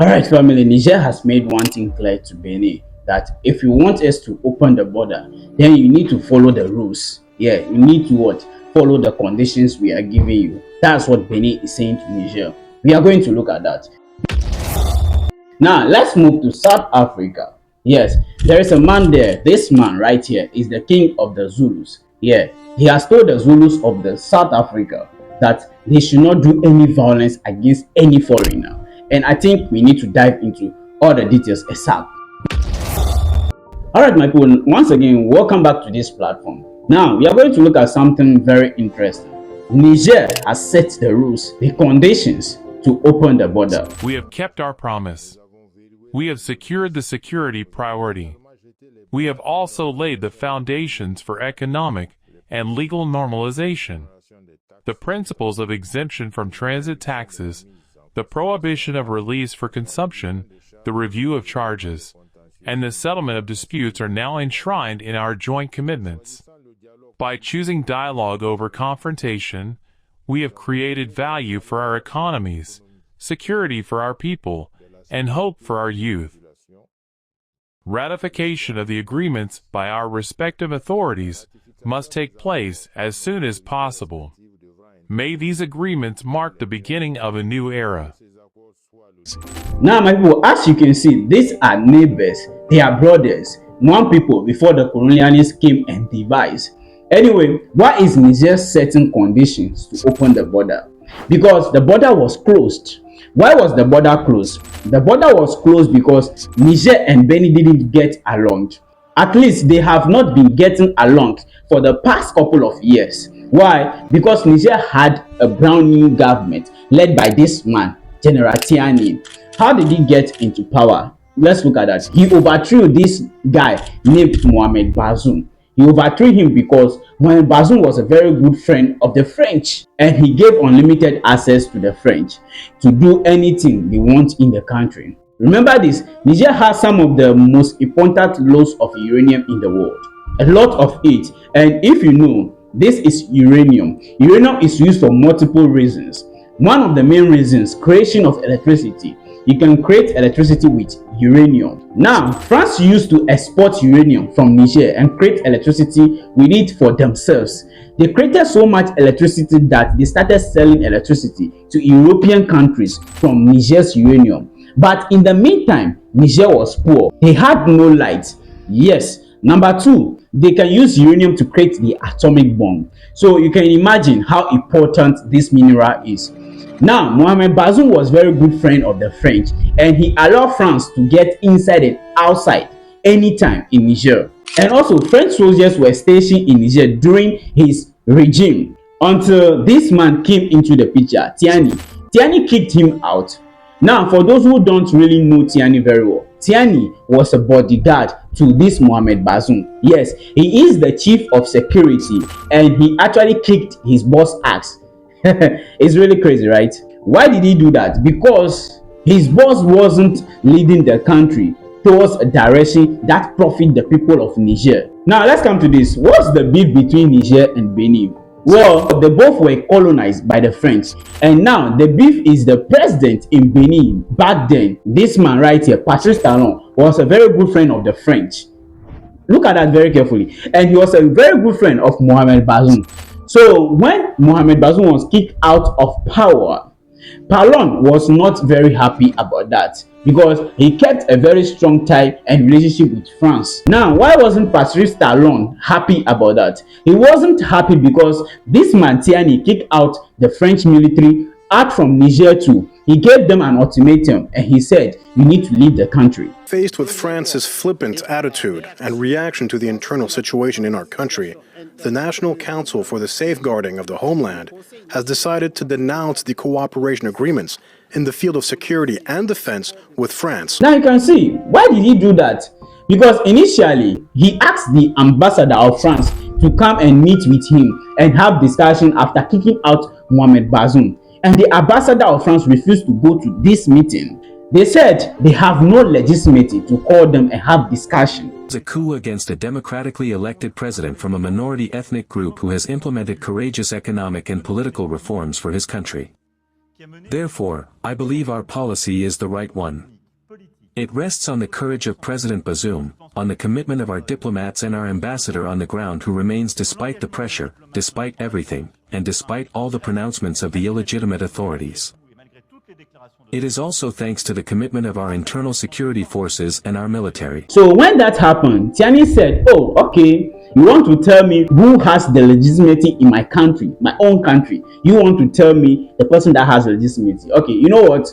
Alright, family, Niger has made one thing clear to Benin that if you want us to open the border, then you need to follow the rules. Yeah, you need to what? Follow the conditions we are giving you. That's what Benin is saying to Niger. We are going to look at that. Now, let's move to South Africa. Yes, there is a man there. This man right here is the king of the Zulus. Yeah, he has told the Zulus of the South Africa that they should not do any violence against any foreigner. And I think we need to dive into all the details ASAP. Alright, my people, once again, welcome back to this platform. Now, we are going to look at something very interesting. Niger has set the rules, the conditions to open the border. We have kept our promise. We have secured the security priority. We have also laid the foundations for economic and legal normalization. The principles of exemption from transit taxes, the prohibition of release for consumption, the review of charges, and the settlement of disputes are now enshrined in our joint commitments. By choosing dialogue over confrontation, we have created value for our economies, security for our people, and hope for our youth. Ratification of the agreements by our respective authorities must take place as soon as possible. May these agreements mark the beginning of a new era. Now, my people, as you can see, these are neighbors, they are brothers, one people before the colonialists came and devised. Anyway, why is Niger setting conditions to open the border? Because the border was closed. Why was the border closed? The border was closed because Niger and Benin didn't get along. At least they have not been getting along for the past couple of years. Why? Because Niger had a brand new government led by this man, General Tiani. How did he get into power? Let's look at that. He overthrew this guy named Mohamed Bazoum. He overthrew him because Mohamed Bazoum was a very good friend of the French, and he gave unlimited access to the French to do anything they want in the country. Remember this, Niger has some of the most important loads of uranium in the world. A lot of it. And if you know, this is uranium. Uranium is used for multiple reasons. One of the main reasons, creation of electricity. You can create electricity with uranium. Now, France used to export uranium from Niger and create electricity with it for themselves. They created so much electricity that they started selling electricity to European countries from Niger's uranium. But in the meantime, Niger was poor. They had no light. Yes. Number two, they can use uranium to create the atomic bomb. So you can imagine how important this mineral is. Now, Mohamed Bazoum was very good friend of the French, and he allowed France to get inside and outside anytime in Niger. And also, French soldiers were stationed in Niger during his regime until this man came into the picture, Tiani. Tiani kicked him out. Now, for those who don't really know Tiani very well, Tiani was a bodyguard to this Mohamed Bazoum. Yes, he is the chief of security, and he actually kicked his boss' ass. It's really crazy, right? Why did he do that? Because his boss wasn't leading the country towards a direction that profit the people of Niger. Now let's come to this. What's the beef between Niger and Benin? Well, they both were colonized by the French, and now the beef is the president in Benin. Back then, this man right here, Patrice Talon, was a very good friend of the French. Look at that very carefully. And he was a very good friend of Mohamed Bazoum. So when Mohamed Bazoum was kicked out of power, Talon was not very happy about that because he kept a very strong tie and relationship with France. Now, why wasn't Patrice Talon happy about that? He wasn't happy because this man Tiani kicked out the French military out from Niger too. He gave them an ultimatum and he said, you need to leave the country. Faced with France's flippant attitude and reaction to the internal situation in our country, the National Council for the Safeguarding of the Homeland has decided to denounce the cooperation agreements in the field of security and defense with France. Now you can see, why did he do that? Because initially, he asked the ambassador of France to come and meet with him and have discussion after kicking out Mohamed Bazoum. And the ambassador of France refused to go to this meeting. They said they have no legitimacy to call them and have discussion. It's a coup against a democratically elected president from a minority ethnic group who has implemented courageous economic and political reforms for his country. Therefore, I believe our policy is the right one. It rests on the courage of President Bazoum, on the commitment of our diplomats and our ambassador on the ground who remains despite the pressure, despite everything, and despite all the pronouncements of the illegitimate authorities. It is also thanks to the commitment of our internal security forces and our military. So when that happened, Tiani said, oh, okay, you want to tell me who has the legitimacy in my country, my own country. You want to tell me the person that has legitimacy. Okay, you know what?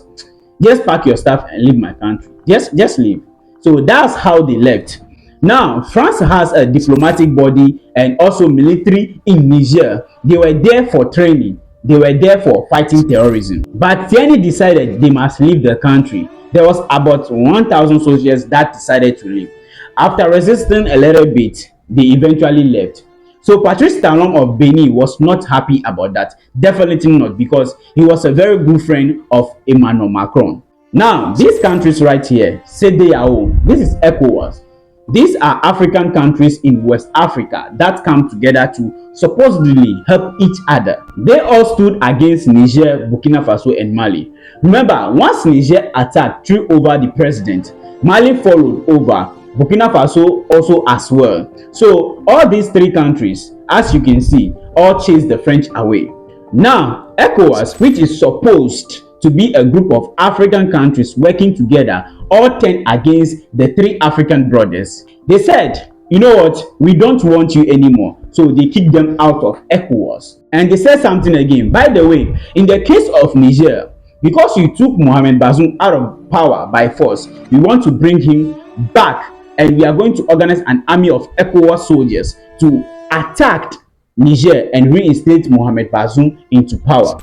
Just pack your stuff and leave my country. Just leave. So that's how they left. Now, France has a diplomatic body and also military in Niger. They were there for training. They were there for fighting terrorism. But Tiani decided they must leave the country. There was about 1,000 soldiers that decided to leave. After resisting a little bit, they eventually left. So Patrice Talon of Benin was not happy about that. Definitely not, because he was a very good friend of Emmanuel Macron. Now, these countries right here, CEDEAO, this is ECOWAS. These are African countries in West Africa that come together to supposedly help each other. They all stood against Niger, Burkina Faso, and Mali. Remember, once Niger attacked, threw over the president, Mali followed over, Burkina Faso also as well. So all these three countries, as you can see, all chased the French away. Now, ECOWAS, which is supposed to be a group of African countries working together, all turned against the three African brothers. They said, you know what, we don't want you anymore. So they kicked them out of ECOWAS. And they said something again. By the way, in the case of Niger, because you took Mohamed Bazoum out of power by force, we want to bring him back, and we are going to organize an army of ECOWAS soldiers to attack Niger and reinstate Mohamed Bazoum into power.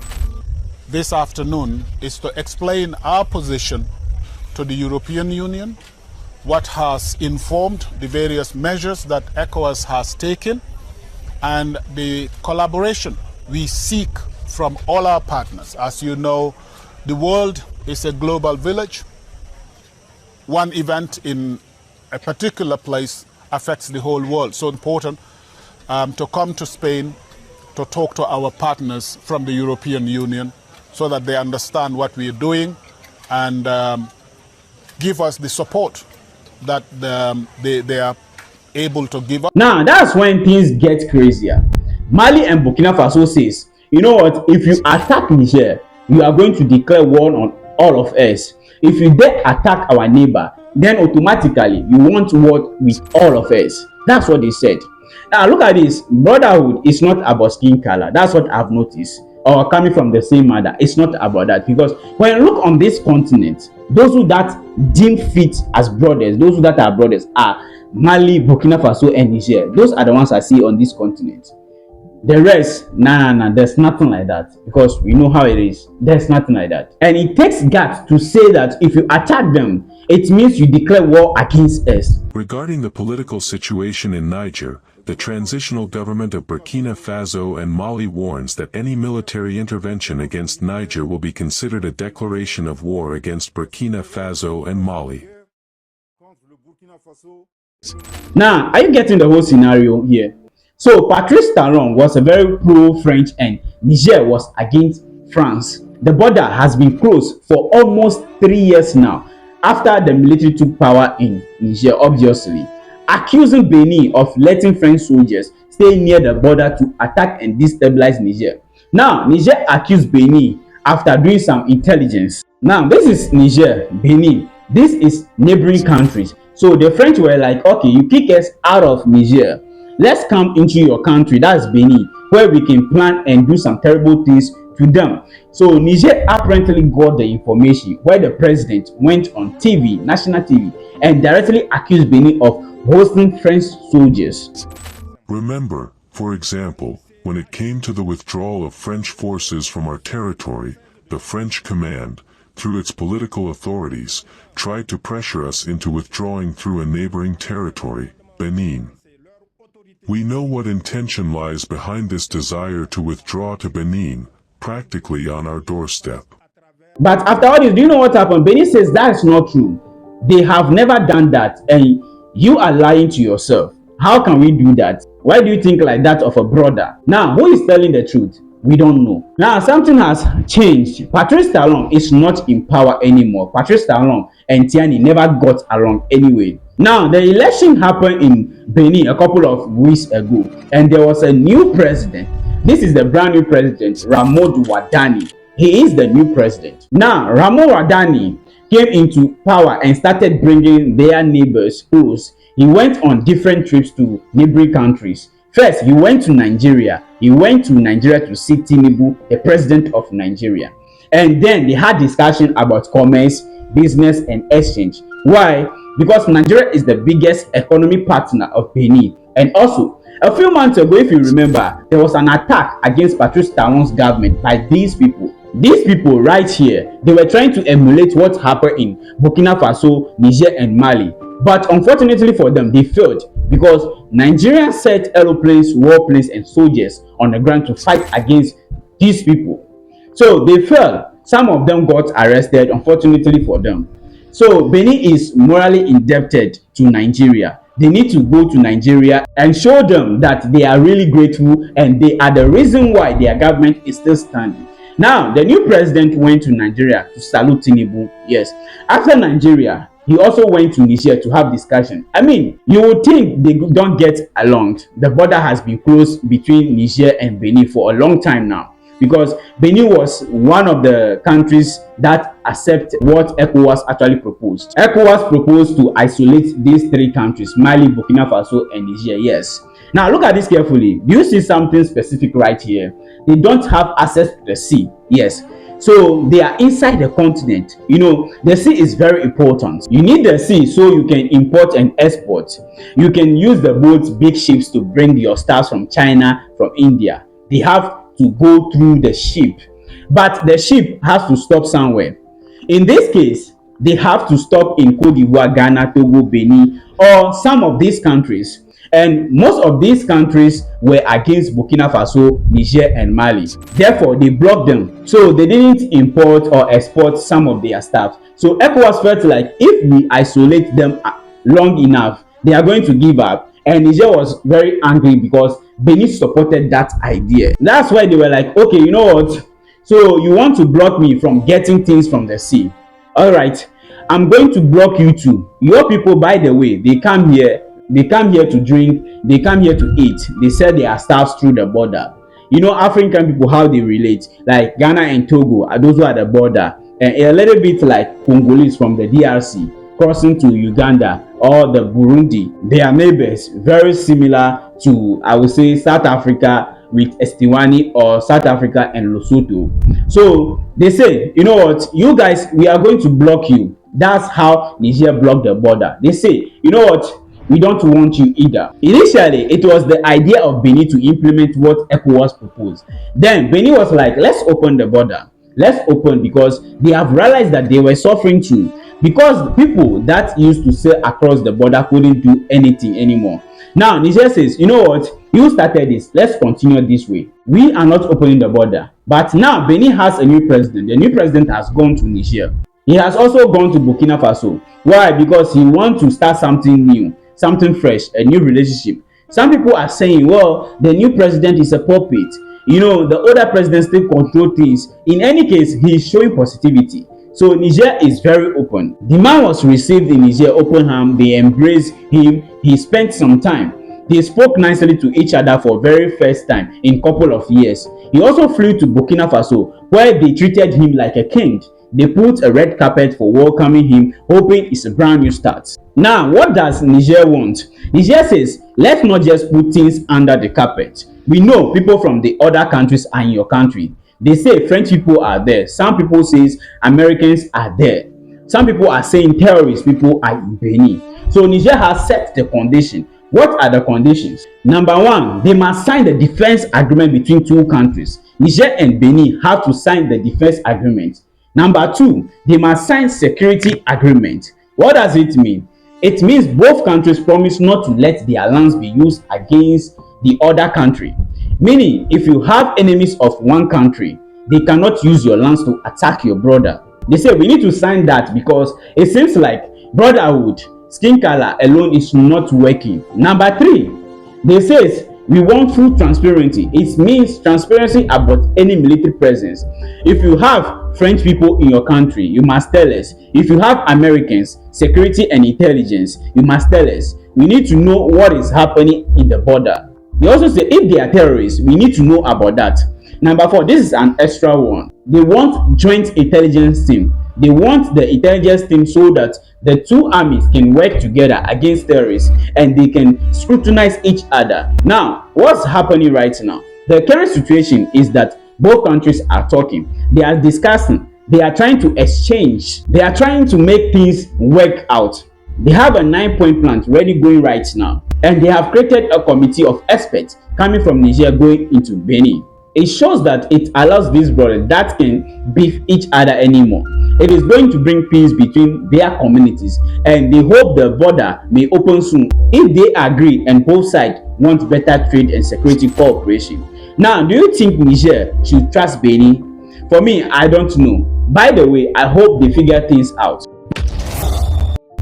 This afternoon is to explain our position to the European Union, what has informed the various measures that ECOWAS has taken, and the collaboration we seek from all our partners. As you know, the world is a global village. One event in a particular place affects the whole world. So important to come to Spain to talk to our partners from the European Union so that they understand what we are doing and give us the support that they are able to give us. Now, that's when things get crazier. Mali and Burkina Faso says, you know what, if you attack Niger, you are going to declare war on all of us. If you dare attack our neighbor, then automatically you want war with all of us. That's what they said. Now look at this. Brotherhood is not about skin color. That's what I've noticed. Or coming from the same mother. It's not about that. Because when you look on this continent, those who that deem fit as brothers, those who that are brothers are Mali, Burkina Faso, and Niger. Those are the ones I see on this continent. The rest, nah, there's nothing like that, because we know how it is. There's nothing like that. And it takes guts to say that if you attack them, it means you declare war against us. Regarding the political situation in Niger, the transitional government of Burkina Faso and Mali warns that any military intervention against Niger will be considered a declaration of war against Burkina Faso and Mali. Now, are you getting the whole scenario here? So Patrice Talon was a very pro-French and Niger was against France. The border has been closed for almost 3 years now, after the military took power in Niger, obviously, accusing Benin of letting French soldiers stay near the border to attack and destabilize Niger. Now, Niger accused Benin after doing some intelligence. Now, this is Niger, Benin. This is neighboring countries. So the French were like, okay, you kick us out of Niger. Let's come into your country, that's Benin, where we can plan and do some terrible things to them. So Niger apparently got the information where the president went on TV, national TV, and directly accused Benin of hosting French soldiers. Remember, for example, when it came to the withdrawal of French forces from our territory, the French command, through its political authorities, tried to pressure us into withdrawing through a neighboring territory, Benin. We know what intention lies behind this desire to withdraw to Benin, practically on our doorstep. But after all this, do you know what happened? Benin says that's not true. They have never done that, and you are lying to yourself. How can we do that? Why do you think like that of a brother? Now, who is telling the truth? We don't know. Now, something has changed. Patrice Talon is not in power anymore. Patrice Talon and Tiani never got along anyway. Now, the election happened in Benin a couple of weeks ago, and there was a new president. This is the brand new president, Ramodu Wadani. He is the new president. Now, Ramodu Wadani came into power and started bringing their neighbors close. He went on different trips to neighboring countries. First, he went to Nigeria. He went to Nigeria to see Tinubu, the president of Nigeria. And then they had discussion about commerce, business, and exchange. Why? Because Nigeria is the biggest economic partner of Benin. And also, a few months ago, if you remember, there was an attack against Patrice Talon's government by these people. These people right here, they were trying to emulate what happened in Burkina Faso, Niger, and Mali. But unfortunately for them, they failed because Nigeria set aeroplanes, warplanes, and soldiers on the ground to fight against these people. So they failed. Some of them got arrested, unfortunately for them. So Benin is morally indebted to Nigeria. They need to go to Nigeria and show them that they are really grateful and they are the reason why their government is still standing. Now, the new president went to Nigeria to salute Tinubu. Yes. After Nigeria, he also went to Niger to have discussion. I mean, you would think they don't get along. The border has been closed between Niger and Benin for a long time now, because Benin was one of the countries that accept what ECOWAS actually proposed. ECOWAS proposed to isolate these three countries, Mali, Burkina Faso, and Niger. Yes. Now, look at this carefully. Do you see something specific right here? They don't have access to the sea. Yes. So they are inside the continent. You know, the sea is very important. You need the sea so you can import and export. You can use the boats, big ships, to bring your stuff from China, from India. They have to go through the ship. But the ship has to stop somewhere. In this case, they have to stop in Cote d'Ivoire, Ghana, Togo, Benin, or some of these countries. And most of these countries were against Burkina Faso, Niger, and Mali. Therefore, they blocked them. So they didn't import or export some of their stuff. So ECOWAS felt like if we isolate them long enough, they are going to give up. And Niger was very angry because Benin supported that idea. That's why they were like, okay, you know what? So you want to block me from getting things from the sea. All right, I'm going to block you too. Your people, by the way, they come here to drink, they come here to eat, they sell their stuff through the border. You know, African people, how they relate, like Ghana and Togo are those who are at the border, and a little bit like Congolese from the DRC crossing to Uganda or the Burundi. They are neighbors, very similar to, I would say, South Africa with Eswatini, or South Africa and Lesotho. So they say, you know what, you guys, we are going to block you. That's how Niger blocked the border. They say, you know what, we don't want you either. Initially, it was the idea of Benin to implement what ECOWAS proposed. Then Benin was like, let's open the border. Let's open, because they have realized that they were suffering too. Because people that used to sail across the border couldn't do anything anymore. Now, Niger says, you know what? You started this. Let's continue this way. We are not opening the border. But now Benin has a new president. The new president has gone to Niger. He has also gone to Burkina Faso. Why? Because he wants to start something new, something fresh, a new relationship. Some people are saying, well, the new president is a puppet. You know, the older president still control things. In any case, he is showing positivity. So Niger is very open. The man was received in Niger open arms. They embraced him. He spent some time. They spoke nicely to each other for very first time in a couple of years. He also flew to Burkina Faso, where they treated him like a king. They put a red carpet for welcoming him, hoping it's a brand new start. Now, what does Niger want? Niger says, let's not just put things under the carpet. We know people from the other countries are in your country. They say French people are there. Some people say Americans are there. Some people are saying terrorist people are in Benin. So Niger has set the condition. What are the conditions? Number one, they must sign the defense agreement between two countries. Niger and Benin have to sign the defense agreement. Number two, they must sign security agreement. What does it mean? It means both countries promise not to let their lands be used against the other country. Meaning, if you have enemies of one country, they cannot use your lands to attack your brother. They say we need to sign that because it seems like brotherhood, skin color alone is not working. Number three, they say We want full transparency. It means transparency about any military presence. If you have French people in your country, you must tell us. If you have Americans, security and intelligence, you must tell us. We need to know what is happening in the border. They also say if they are terrorists, we need to know about that. Number 4, this is an extra one. They want joint intelligence team. They want the intelligence team so that the two armies can work together against terrorists and they can scrutinize each other. Now, what's happening right now? The current situation is that both countries are talking. They are discussing. They are trying to exchange. They are trying to make things work out. They have a 9-point plan ready going right now. And they have created a committee of experts coming from Niger going into Benin. It shows that it allows these brothers that can beef each other anymore. It is going to bring peace between their communities and they hope the border may open soon if they agree and both sides want better trade and security cooperation. Now, do you think Niger should trust Benin? For me, I don't know. By the way, I hope they figure things out.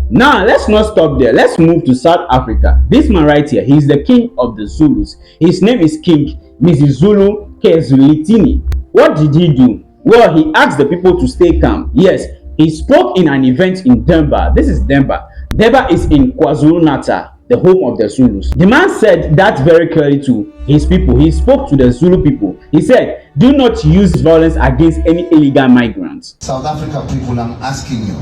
Now, let's not stop there. Let's move to South Africa. This man right here, he's the king of the Zulus. His name is King Mzulu Kezulitini. What did he do? Well, he asked the people to stay calm. Yes, he spoke in an event in Denver. This is Denver. Denver is in KwaZulu-Natal, the home of the Zulus. The man said that very clearly to his people. He spoke to the Zulu people. He said, do not use violence against any illegal migrants. South Africa people, I'm asking you,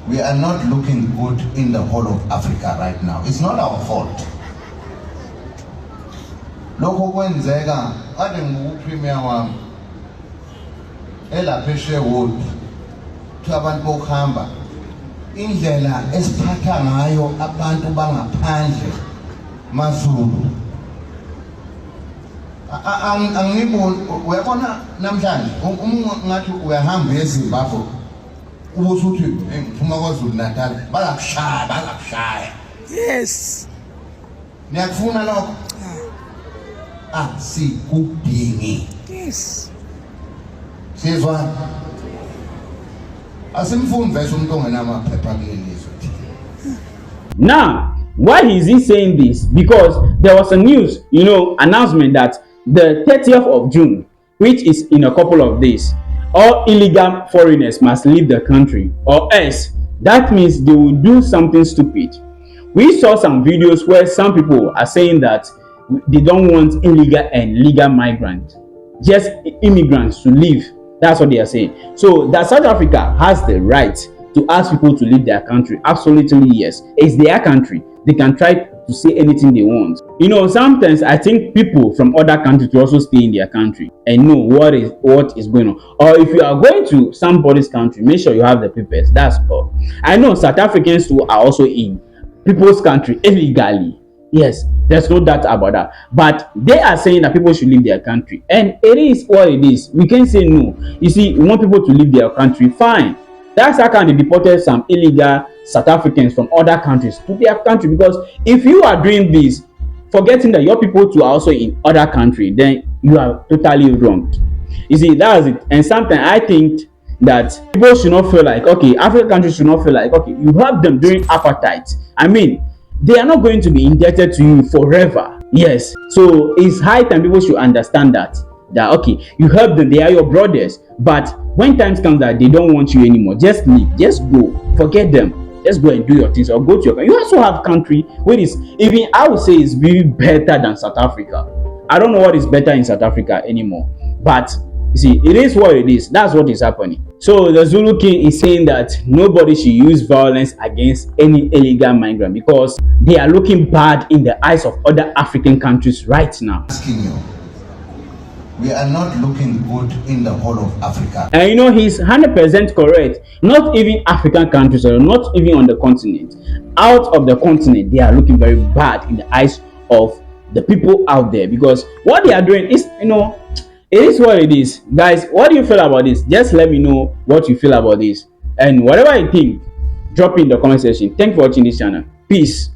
we are not looking good in the whole of Africa right now. It's not our fault. Lokho kwenzeka ade ngupremier wami elapheshe wood abantu bokuhamba indlela esiphatha ngayo abantu bangaphandle maZulu angiboni uyabona namhlanje ngathi uyahamba eZimbabwe ubusuthi ngiphuma kwaZulu Natal balakushaya Yes. niyakufuna lokho asikudingi. Yes. Sizwa asimfuni vese umuntu ongenamaphepha kulelizwe. Now, why is he saying this? Because there was a news, announcement that the 30th of June, which is in a couple of days, all illegal foreigners must leave the country, or else that means they will do something stupid. We saw some videos where some people are saying that they don't want illegal and legal migrants, just immigrants to leave. That's what they are saying. So that South Africa has the right to ask people to leave their country. Absolutely yes. It's their country. They can try to say anything they want. Sometimes I think people from other countries will also stay in their country and know what is going on. Or if you are going to somebody's country, make sure you have the papers. That's all. I know South Africans too are also in people's country illegally. Yes, there's no doubt about that. But they are saying that people should leave their country. And it is what it is. We can say no. You see, we want people to leave their country. Fine. That's how they deported some illegal South Africans from other countries to their country. Because if you are doing this, forgetting that your people too are also in other country, then you are totally wrong. You see, that's it. And sometimes I think that people should not feel like, okay, African countries should not feel like, okay, you help them during apartheid. I mean, they are not going to be indebted to you forever. Yes. So it's high time people should understand that okay, you help them, they are your brothers. But when times comes that they don't want you anymore, just leave, just go, forget them, just go and do your things or go to your country. You also have country where is even I would say is really better than South Africa. I don't know what is better in South Africa anymore, but you see, it is what it is. That's what is happening. So the Zulu King is saying that nobody should use violence against any illegal migrant because they are looking bad in the eyes of other African countries right now. Asking you, we are not looking good in the whole of Africa. And he's 100% correct. Not even African countries, or not even on the continent. Out of the continent, they are looking very bad in the eyes of the people out there because what they are doing is, it is what it is. Guys, what do you feel about this? Just let me know what you feel about this. And whatever you think, drop it in the comment section. Thank you for watching this channel. Peace.